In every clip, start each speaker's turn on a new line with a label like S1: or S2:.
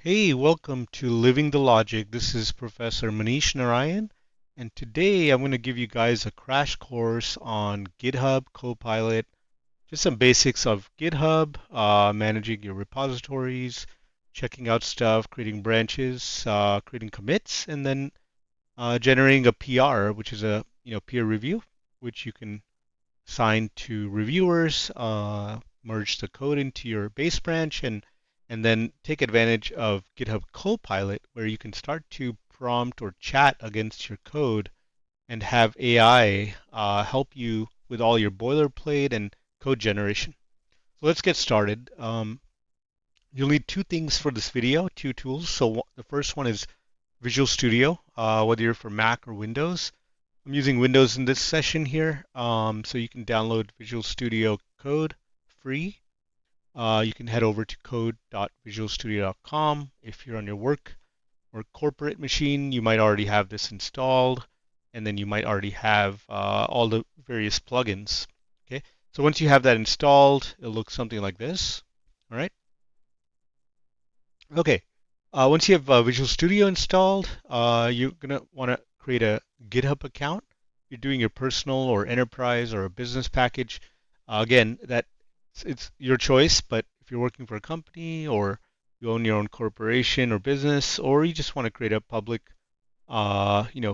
S1: Hey, welcome to Living the Logic. This is Professor Manish Narayan, and today I'm going to give you guys a crash course on GitHub Copilot, just some basics of GitHub, managing your repositories, checking out stuff, creating branches, creating commits, and then generating a PR, which is a peer review, which you can assign to reviewers, merge the code into your base branch, and then take advantage of GitHub Copilot, where you can start to prompt or chat against your code and have AI help you with all your boilerplate and code generation. So let's get started. You'll need two things for this video, two tools. So the first one is Visual Studio, whether you're for Mac or Windows. I'm using Windows in this session here, so you can download Visual Studio Code free. You can head over to code.visualstudio.com. If you're on your work or corporate machine, you might already have this installed, and then you might already have all the various plugins. Okay, so once you have that installed, it'll look something like this. All right. Okay. Once you have Visual Studio installed, you're gonna want to create a GitHub account. You're doing your personal or enterprise or a business package. Again, that it's your choice, but if you're working for a company or you own your own corporation or business, or you just want to create a public,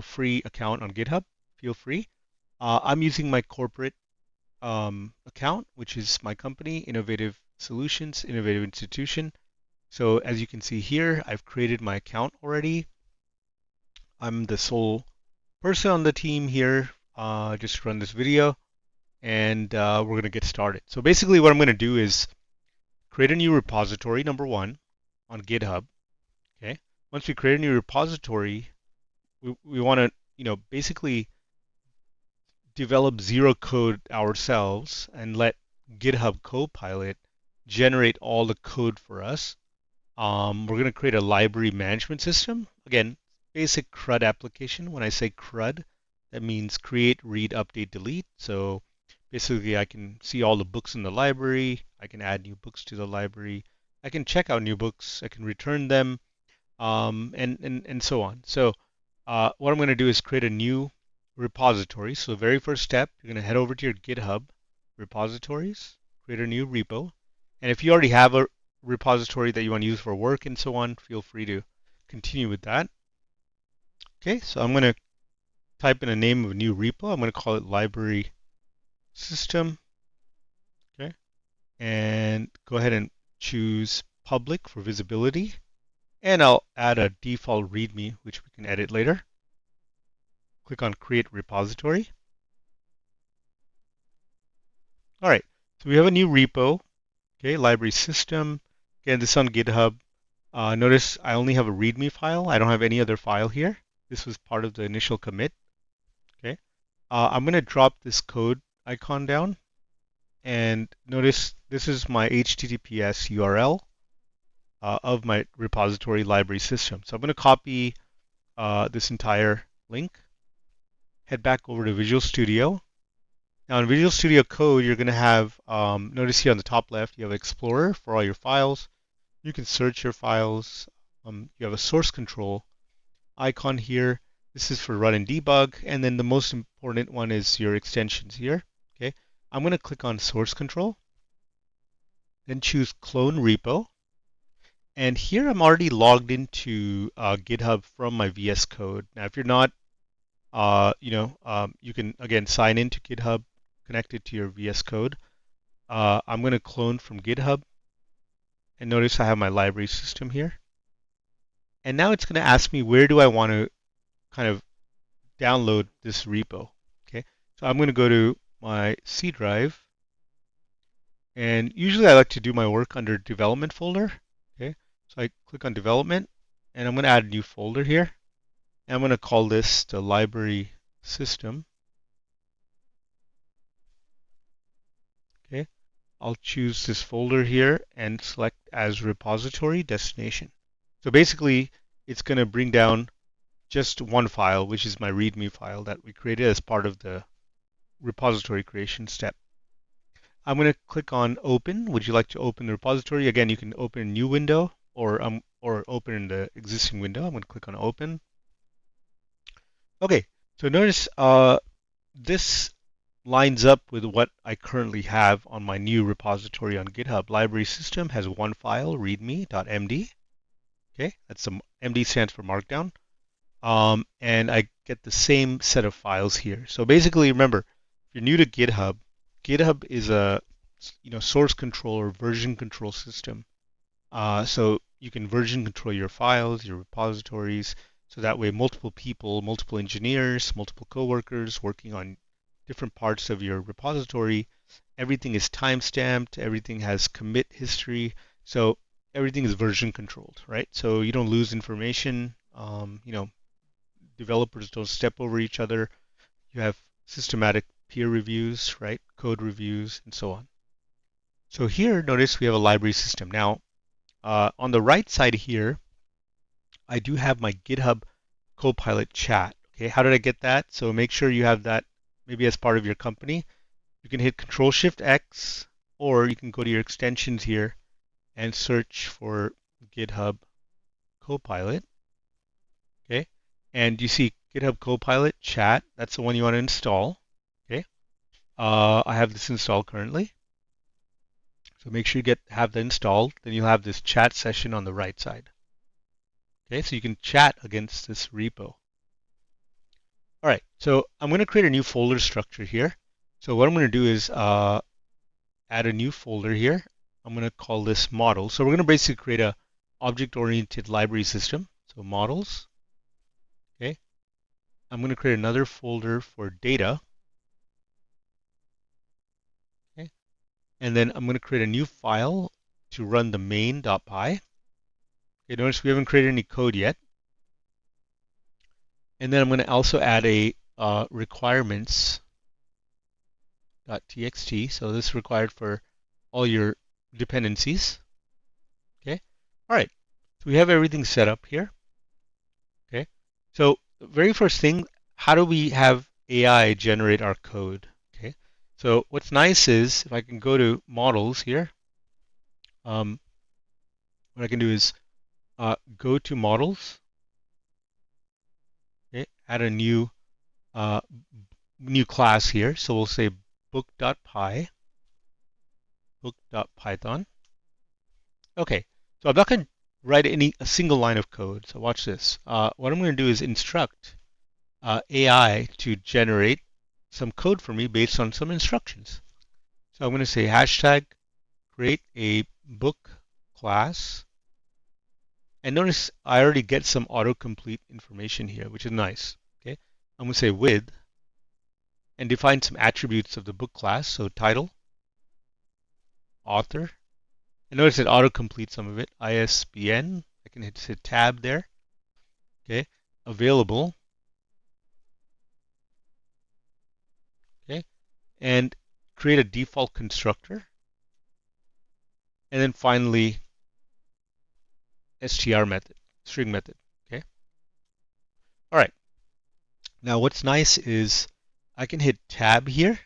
S1: free account on GitHub, feel free. I'm using my corporate account, which is my company, Innovative Solutions, Innovative Institution. So as you can see here, I've created my account already. I'm the sole person on the team here, just to run this video, and we're going to get started. So basically what I'm going to do is create a new repository, number one, on GitHub. Okay. Once we create a new repository, we want to, basically develop zero code ourselves and let GitHub Copilot generate all the code for us. We're going to create a library management system. Again, basic CRUD application. When I say CRUD, that means create, read, update, delete. So basically, I can see all the books in the library. I can add new books to the library. I can check out new books. I can return them, and so on. So what I'm going to do is create a new repository. So the very first step, you're going to head over to your GitHub repositories, create a new repo. And if you already have a repository that you want to use for work and so on, feel free to continue with that. Okay, so I'm going to type in a name of a new repo. I'm going to call it library system. Okay, and go ahead and choose public for visibility. And I'll add a default README, which we can edit later. Click on Create Repository. All right, so we have a new repo. Okay, library system. Again, this is on GitHub. Notice I only have a README file. I don't have any other file here. This was part of the initial commit. Okay, I'm going to drop this code icon down, and notice this is my HTTPS URL of my repository library system. So I'm going to copy this entire link, head back over to Visual Studio. Now in Visual Studio Code, you're going to have, notice here on the top left, you have Explorer for all your files. You can search your files. You have a source control icon here. This is for run and debug. And then the most important one is your extensions here. Okay, I'm going to click on source control, then choose clone repo. And here I'm already logged into GitHub from my VS Code. Now, if you're not, you can again sign into GitHub, connect it to your VS Code. I'm going to clone from GitHub, and notice I have my library system here. And now it's going to ask me where do I want to kind of download this repo. Okay, so I'm going to go to my C drive, and usually I like to do my work under development folder. Okay, so I click on development, and I'm going to add a new folder here. And I'm going to call this the library system. Okay, I'll choose this folder here and select as repository destination. So basically, it's going to bring down just one file, which is my README file that we created as part of the repository creation step. I'm going to click on Open. Would you like to open the repository? Again, you can open a new window or or open in the existing window. I'm going to click on open. Okay, so notice this lines up with what I currently have on my new repository on GitHub. Library system has one file, readme.md. Okay, that's some MD stands for Markdown. And I get the same set of files here. So basically, remember, if you're new to GitHub, GitHub is a source control or version control system. So you can version control your files, your repositories, so that way multiple people, multiple engineers, multiple coworkers working on different parts of your repository, everything is time-stamped, everything has commit history, so everything is version controlled, right? So you don't lose information, developers don't step over each other, you have systematic peer reviews, right? Code reviews, and so on. So here, notice we have a library system. Now, on the right side here, I do have my GitHub Copilot Chat. Okay, how did I get that? So make sure you have that maybe as part of your company. You can hit Control Shift X, or you can go to your extensions here and search for GitHub Copilot. Okay, and you see GitHub Copilot Chat. That's the one you want to install. Okay, I have this installed currently. So make sure you have that installed. Then you'll have this chat session on the right side. Okay, so you can chat against this repo. All right, so I'm going to create a new folder structure here. So what I'm going to do is add a new folder here. I'm going to call this model. So we're going to basically create a object-oriented library system. So models. Okay. I'm going to create another folder for data. Okay. And then I'm going to create a new file to run the main.py. Okay, notice we haven't created any code yet. And then I'm going to also add a requirements.txt. So this is required for all your dependencies. Okay. All right. So we have everything set up here. Okay. So the very first thing, how do we have AI generate our code? Okay. So what's nice is if I can go to models here, what I can do is go to models. Okay. Add a new class here. So we'll say book.py, book.python. Okay. So I'm not going to write a single line of code. So watch this. What I'm going to do is instruct AI to generate some code for me based on some instructions. So I'm going to say hashtag create a book class. And notice I already get some autocomplete information here, which is nice. Okay, I'm going to say with and define some attributes of the book class. So title, author. And notice it autocompletes some of it. ISBN. I can hit tab there. Okay, available. Okay, and create a default constructor. And then finally, str method, string method. Okay. All right. Now what's nice is I can hit tab here.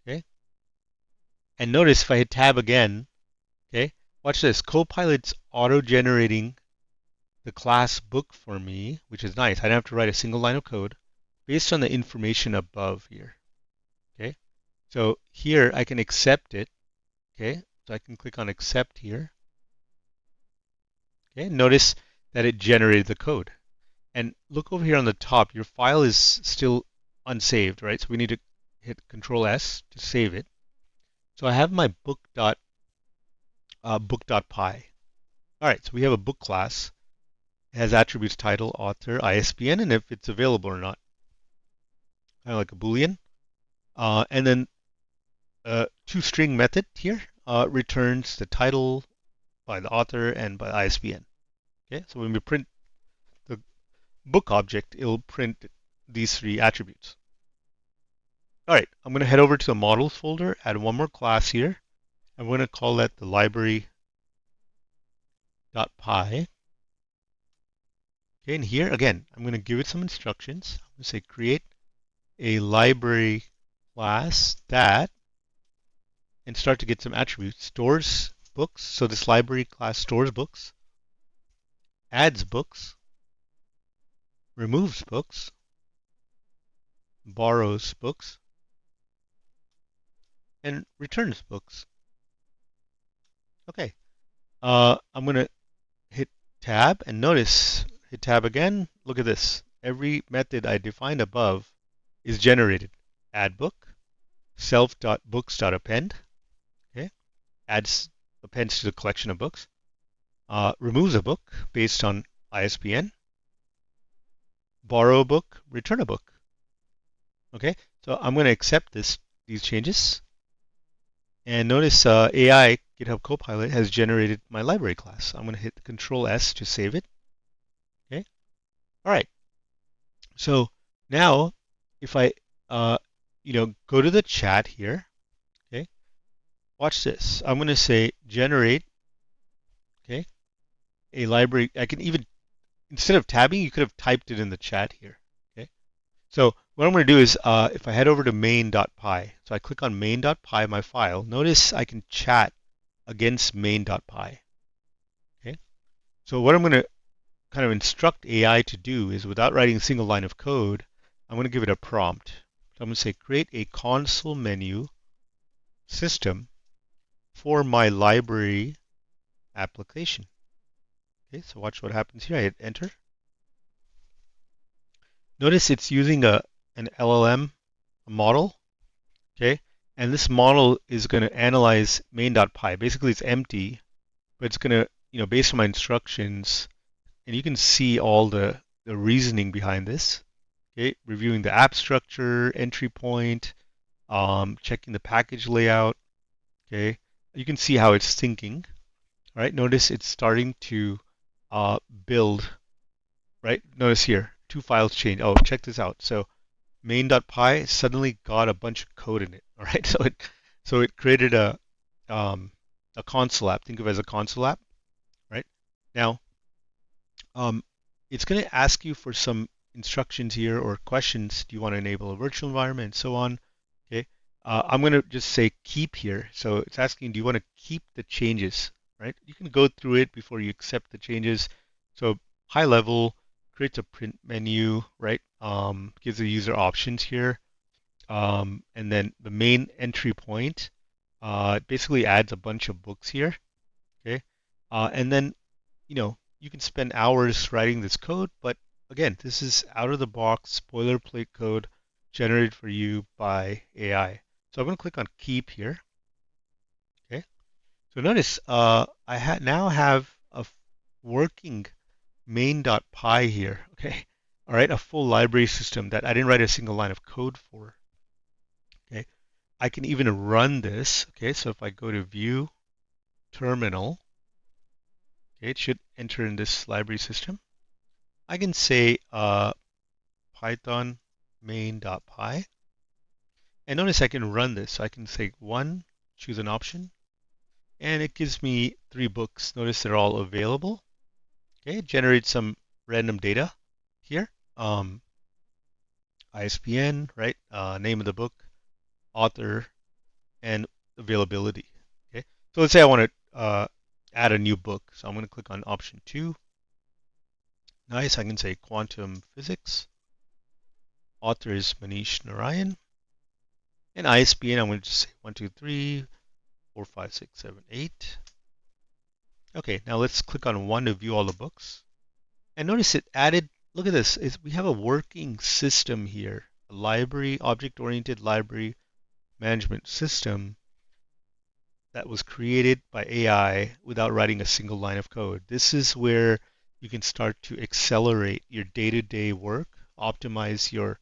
S1: Okay. And notice if I hit tab again, okay, watch this. Copilot's auto-generating the class book for me, which is nice. I don't have to write a single line of code based on the information above here. Okay. So here I can accept it. Okay. So I can click on accept here. Okay. Notice that it generated the code. And look over here on the top, your file is still unsaved, right? So we need to hit Control S to save it. So I have my book.py. All right, so we have a book class. It has attributes title, author, ISBN, and if it's available or not. Kind of like a Boolean. And then toString method here returns the title by the author and by ISBN. Okay, so when we print the book object, it'll print these three attributes. All right, I'm going to head over to the models folder, add one more class here. I'm going to call that the library.py. Okay, and here again, I'm going to give it some instructions. I'm going to say create a library class that, and start to get some attributes. Stores books, so this library class stores books. adds books, removes books, borrows books, and returns books. Okay, I'm going to hit tab and notice, hit tab again. Look at this. Every method I defined above is generated. Add book, self.books.append, okay, appends to the collection of books, removes a book based on ISBN, borrow a book, return a book. Okay, so I'm going to accept these changes. And notice AI GitHub Copilot has generated my library class. I'm going to hit Control S to save it. Okay, all right. So now if I go to the chat here, okay, watch this. I'm going to say generate, okay, a library. I can even, instead of tabbing, you could have typed it in the chat here. Okay. So what I'm going to do is, if I head over to main.py, so I click on main.py, my file, notice I can chat against main.py. Okay. So what I'm going to kind of instruct AI to do is, without writing a single line of code, I'm going to give it a prompt. So I'm going to say create a console menu system for my library application. Okay, so watch what happens here. I hit enter. Notice it's using an LLM model. Okay, and this model is going to analyze main.py. Basically, it's empty, but it's going to, based on my instructions, and you can see all the reasoning behind this. Okay, reviewing the app structure, entry point, checking the package layout. Okay, you can see how it's thinking. All right, notice it's starting to build. Right, notice here, two files change. Oh, check this out. So main.py suddenly got a bunch of code in it. All right, so it created a console app. Think of it as a console app. Right now, um, it's going to ask you for some instructions here or questions. Do you want to enable a virtual environment and so on? Okay. I'm going to just say keep here. So it's asking, do you want to keep the changes? Right? You can go through it before you accept the changes. So high level, creates a print menu, right? Gives the user options here. And then the main entry point basically adds a bunch of books here. Okay. And then you can spend hours writing this code, but again, this is out of the box boilerplate code generated for you by AI. So I'm going to click on keep here. Okay. So notice now have a working main.py here. Okay. All right. A full library system that I didn't write a single line of code for. Okay. I can even run this. Okay. So if I go to view terminal, okay, it should enter in this library system. I can say Python main.py. And notice I can run this. So I can say one, choose an option, and it gives me 3 books. Notice they're all available. Okay, it generates some random data here. ISBN, right? Name of the book, author, and availability. Okay, so let's say I want to add a new book. So I'm going to click on option 2. Nice, I can say quantum physics. Author is Manish Narayan. And ISBN, I'm going to just say 1, 2, 3, 4, 5, 6, 7, 8. Okay, now let's click on 1 to view all the books. And notice it added, look at this, we have a working system here, a library, object-oriented library management system that was created by AI without writing a single line of code. This is where you can start to accelerate your day-to-day work, optimize your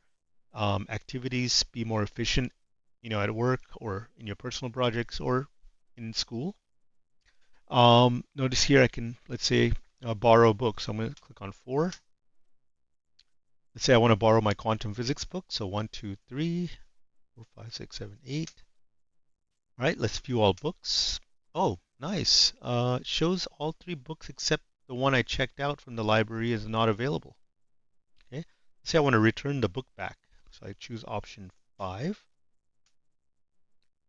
S1: activities, be more efficient, at work or in your personal projects or in school. Notice here I can, let's say, borrow books. So I'm going to click on 4. Let's say I want to borrow my quantum physics book. So 1, 2, 3, 4, 5, 6, 7, 8. All right, let's view all books. Oh, nice. It shows all 3 books except the one I checked out from the library is not available. Okay. Let's say I want to return the book back. So I choose option 5.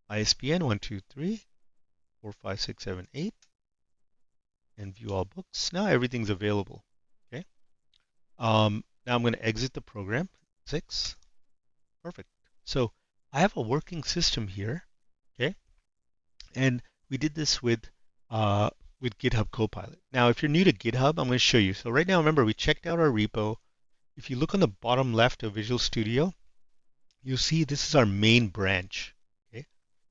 S1: ISBN 1, 2, 3, 4, 5, 6, 7, 8. And view all books. Now everything's available. Now I'm going to exit the program. 6. Perfect. So I have a working system here. Okay. And we did this with GitHub Copilot. Now, if you're new to GitHub, I'm going to show you. So right now, remember, we checked out our repo. If you look on the bottom left of Visual Studio, you'll see this is our main branch. Okay.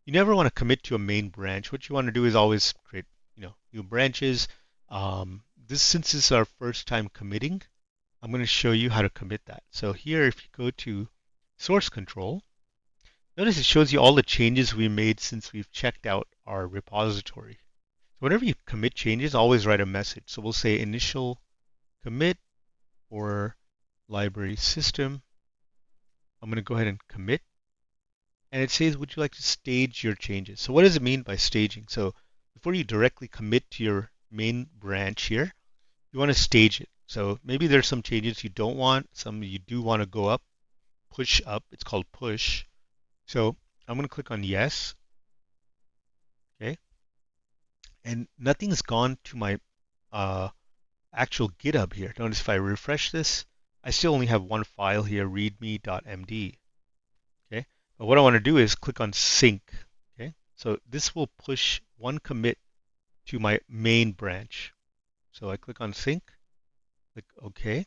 S1: You never want to commit to a main branch. What you want to do is always create, new branches. Since this is our first time committing, I'm going to show you how to commit that. So here, if you go to source control, notice it shows you all the changes we made since we've checked out our repository. So whenever you commit changes, always write a message. So we'll say initial commit or library system. I'm going to go ahead and commit. And it says, would you like to stage your changes? So what does it mean by staging? So before you directly commit to your main branch here, you want to stage it. So maybe there's some changes you don't want, some you do want to go up, push up. It's called push. So I'm going to click on yes. Okay. And nothing's gone to my actual GitHub here. Notice if I refresh this, I still only have one file here, readme.md. Okay. But what I want to do is click on sync. Okay. So this will push one commit to my main branch. So I click on sync, click OK.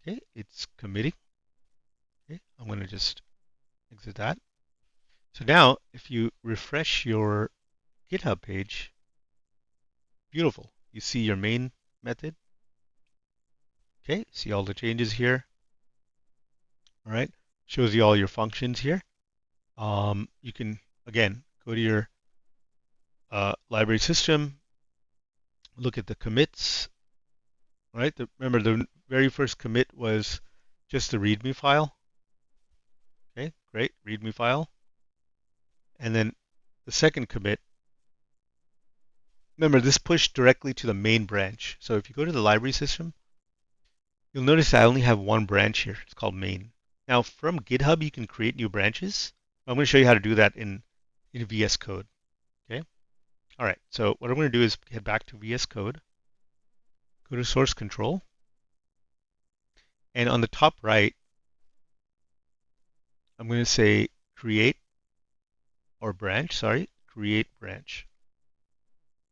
S1: Okay, it's committing. Okay, I'm going to just exit that. So now, if you refresh your GitHub page, beautiful. You see your main method. Okay, see all the changes here. All right, shows you all your functions here. You can, again, go to your library system, look at the commits. All right, remember the very first commit was just the README file. Okay, great, README file. And then the second commit, remember this pushed directly to the main branch. So if you go to the library system, you'll notice I only have one branch here. It's called main. Now from GitHub, you can create new branches. I'm going to show you how to do that in VS Code. Okay. All right. So what I'm going to do is head back to VS Code, go to source control, and on the top right, I'm going to say create create branch.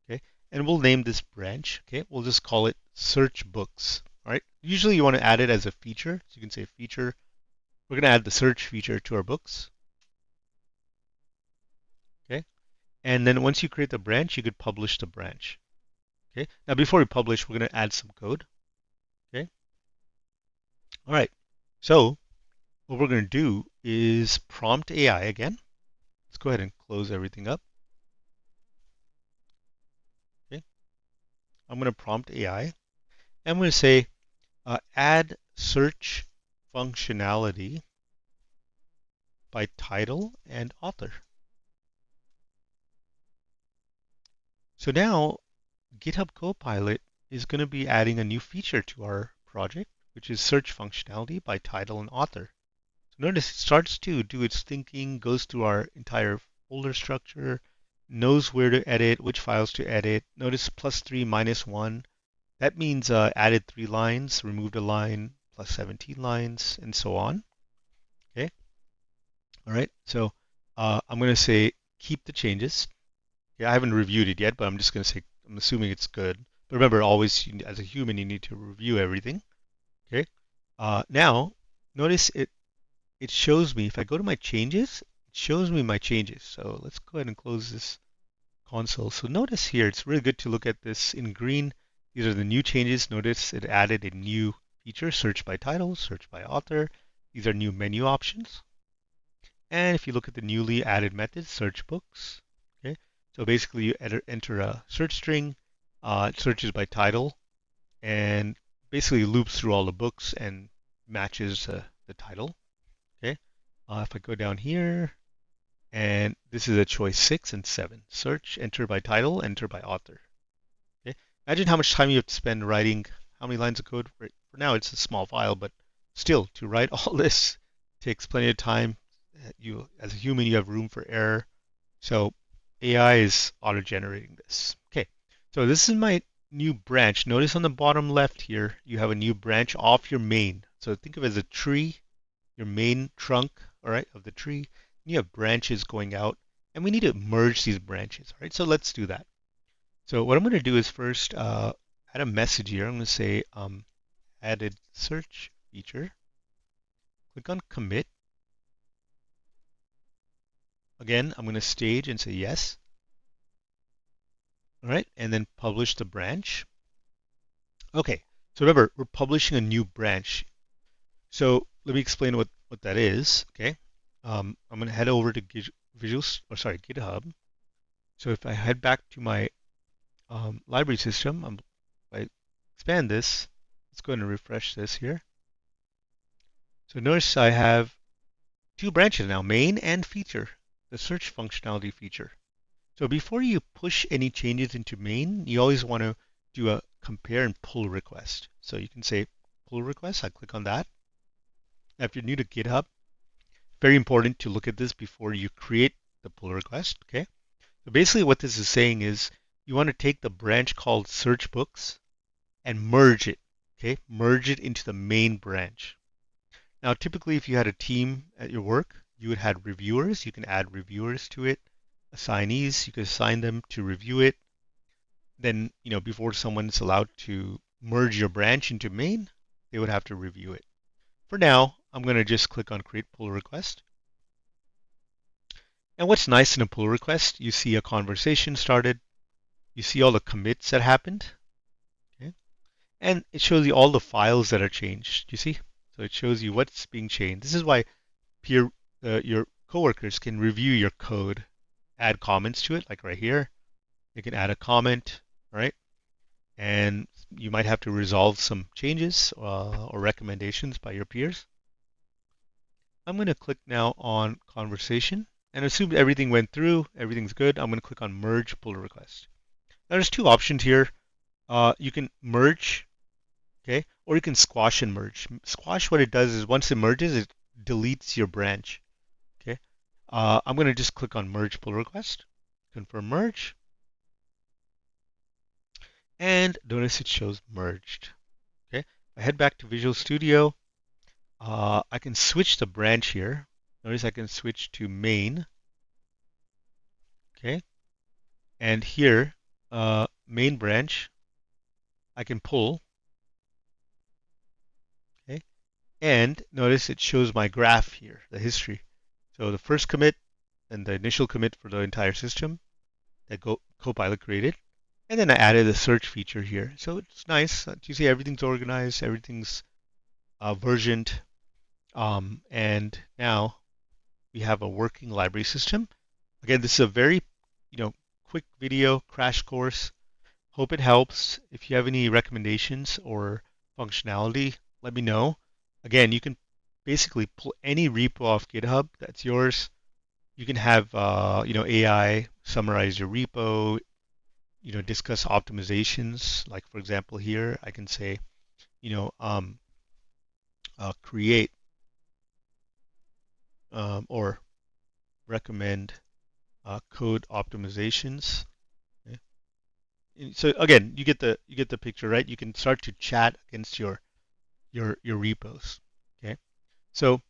S1: Okay. And we'll name this branch. Okay. We'll just call it search books. All right. Usually you want to add it as a feature. So you can say feature. We're going to add the search feature to our books. Okay. And then once you create the branch, you could publish the branch. Okay. Now before we publish, we're going to add some code. Okay. All right. So what we're going to do is prompt AI again. Let's go ahead and close everything up. Okay. I'm going to prompt AI. I'm going to say add search functionality by title and author. So now GitHub Copilot is going to be adding a new feature to our project, which is search functionality by title and author. So notice it starts to do its thinking, goes through our entire folder structure, knows where to edit, which files to edit. Notice +3, -1. That means added 3 lines, removed a line, plus 17 lines, and so on. Okay. All right. So I'm going to say keep the changes. Yeah, I haven't reviewed it yet, but I'm just going to say I'm assuming it's good. But remember, always as a human, you need to review everything. Okay. Now, notice it shows me if I go to my changes, it shows me my changes. So let's go ahead and close this console. So notice here, it's really good to look at this in green. These are the new changes. Notice it added a new feature, search by title, search by author. These are new menu options. And if you look at the newly added method, search books. Okay. So basically you enter a search string, it searches by title, and basically loops through all the books and matches the title. Okay. If I go down here, and this is a choice 6 and 7. Search, enter by title, enter by author. Okay. Imagine how much time you have to spend writing how many lines of code. For now, it's a small file, but still, to write all this takes plenty of time. You, as a human, you have room for error. So AI is auto-generating this. Okay. So this is my new branch. Notice on the bottom left here, you have a new branch off your main. So think of it as a tree, your main trunk, all right, of the tree. You have branches going out, and we need to merge these branches, all right? So let's do that. So what I'm going to do is first add a message here. I'm going to say added search feature. Click on commit. Again, I'm going to stage and say yes. All right, and then publish the branch. Okay, so remember, we're publishing a new branch. So let me explain what that is. Okay, I'm going to head over to GitHub. So if I head back to my library system, if I expand this, let's go ahead and refresh this here. So notice I have two branches now, main and feature, the search functionality feature. So before you push any changes into main, you always want to do a compare and pull request. So you can say pull request. I click on that. Now, if you're new to GitHub, very important to look at this before you create the pull request. Okay. So basically, what this is saying is you want to take the branch called search books and merge it. Okay, merge it into the main branch. Now, typically, if you had a team at your work, you would have reviewers. You can add reviewers to it, assignees. You can assign them to review it. Then, before someone's allowed to merge your branch into main, they would have to review it. For now, I'm going to just click on create pull request. And what's nice in a pull request, you see a conversation started, you see all the commits that happened, okay? And it shows you all the files that are changed. You see? So it shows you what's being changed. This is why your coworkers can review your code, add comments to it, like right here. They can add a comment, right? And you might have to resolve some changes or recommendations by your peers. I'm going to click now on conversation and assume everything went through, everything's good. I'm going to click on merge pull request. Now there's two options here. You can merge, okay, or you can squash and merge. Squash, what it does is once it merges, it deletes your branch, okay. I'm going to just click on merge pull request, confirm merge, and notice it shows merged, okay. I head back to Visual Studio. I can switch the branch here. Notice I can switch to main, okay, and here, main branch, I can pull, okay, and notice it shows my graph here, the history. So the first commit and the initial commit for the entire system that Copilot created. And then I added a search feature here. So it's nice. You see everything's organized, everything's versioned. And now we have a working library system. Again, this is a very, quick video crash course. Hope it helps. If you have any recommendations or functionality, let me know. Again, you can basically pull any repo off GitHub that's yours. You can have AI summarize your repo, discuss optimizations. Like for example, here I can say, you know, um, create or recommend code optimizations. Okay. So again, you get the picture, right? You can start to chat against your repos. Okay. So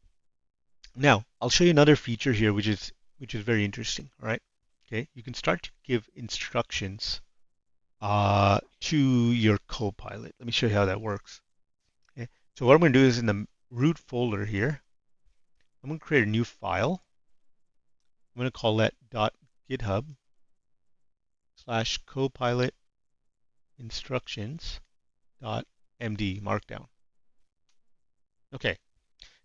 S1: now I'll show you another feature here, which is very interesting. All right. Okay. You can start to give instructions to your Copilot. Let me show you how that works. Okay. So what I'm going to do is in the root folder here, I'm going to create a new file. I'm going to call that .github slash Copilot instructions.md markdown. Okay.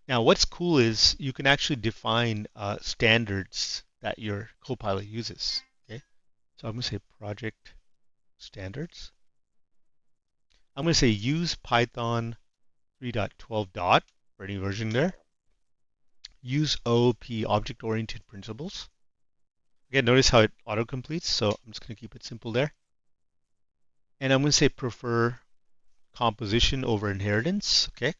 S1: Now what's cool is you can actually define standards that your Copilot uses. Okay. So I'm going to say project standards. I'm going to say use Python 3.12 for any version there. Use OOP object-oriented principles. Again, notice how it auto-completes, so I'm just going to keep it simple there. And I'm going to say prefer composition over inheritance, okay?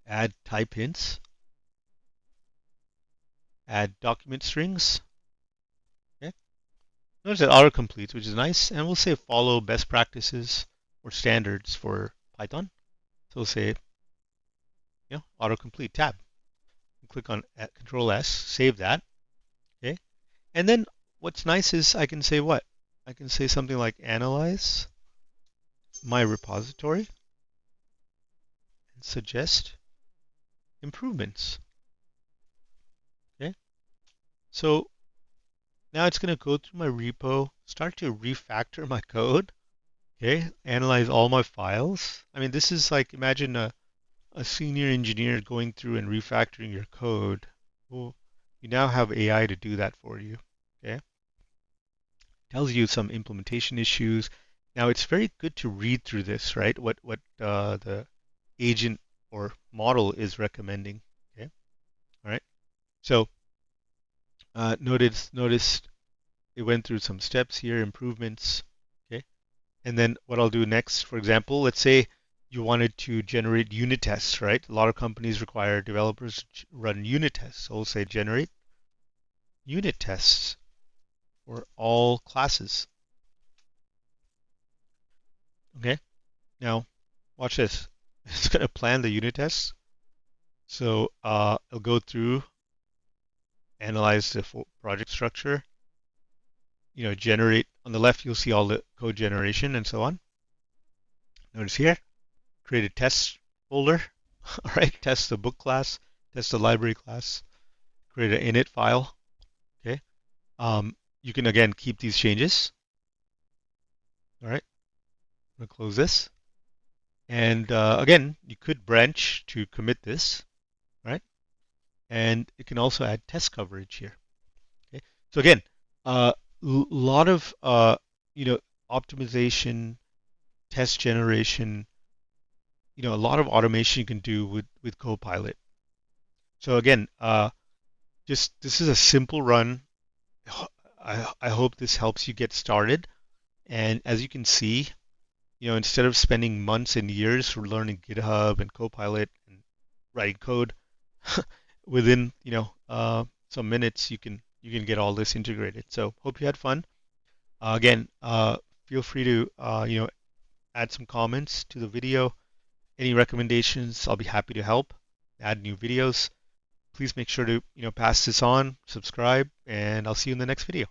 S1: Add type hints. Add document strings, okay? Notice it auto-completes, which is nice. And we'll say follow best practices or standards for Python. So we'll say, autocomplete tab. Click on Control S, save that. Okay. And then what's nice is I can say what? I can say something like analyze my repository and suggest improvements. Okay. So now it's going to go through my repo, start to refactor my code. Okay. Analyze all my files. I mean, this is like imagine a senior engineer going through and refactoring your code. Well, you now have AI to do that for you. Okay. Tells you some implementation issues. Now it's very good to read through this, right? What the agent or model is recommending. Okay. All right. So notice it went through some steps here, improvements. Okay. And then what I'll do next, for example, let's say you wanted to generate unit tests, right? A lot of companies require developers to run unit tests. So we'll say generate unit tests for all classes. Okay. Now watch this. It's going to plan the unit tests. So it'll go through, analyze the project structure, generate. On the left, you'll see all the code generation and so on. Notice here, create a test folder. All right, test the book class, test the library class, create an init file. Okay. You can again keep these changes. All right, I'm gonna close this. And again, you could branch to commit this, right? And it can also add test coverage here. Okay. So again, a lot of you know optimization, test generation, a lot of automation you can do with Copilot. So again, just this is a simple run. I hope this helps you get started. And as you can see, instead of spending months and years for learning GitHub and Copilot and writing code, within some minutes you can get all this integrated. So hope you had fun. Again, feel free to add some comments to the video. Any recommendations, I'll be happy to help. Add new videos. Please make sure to pass this on, subscribe, and I'll see you in the next video.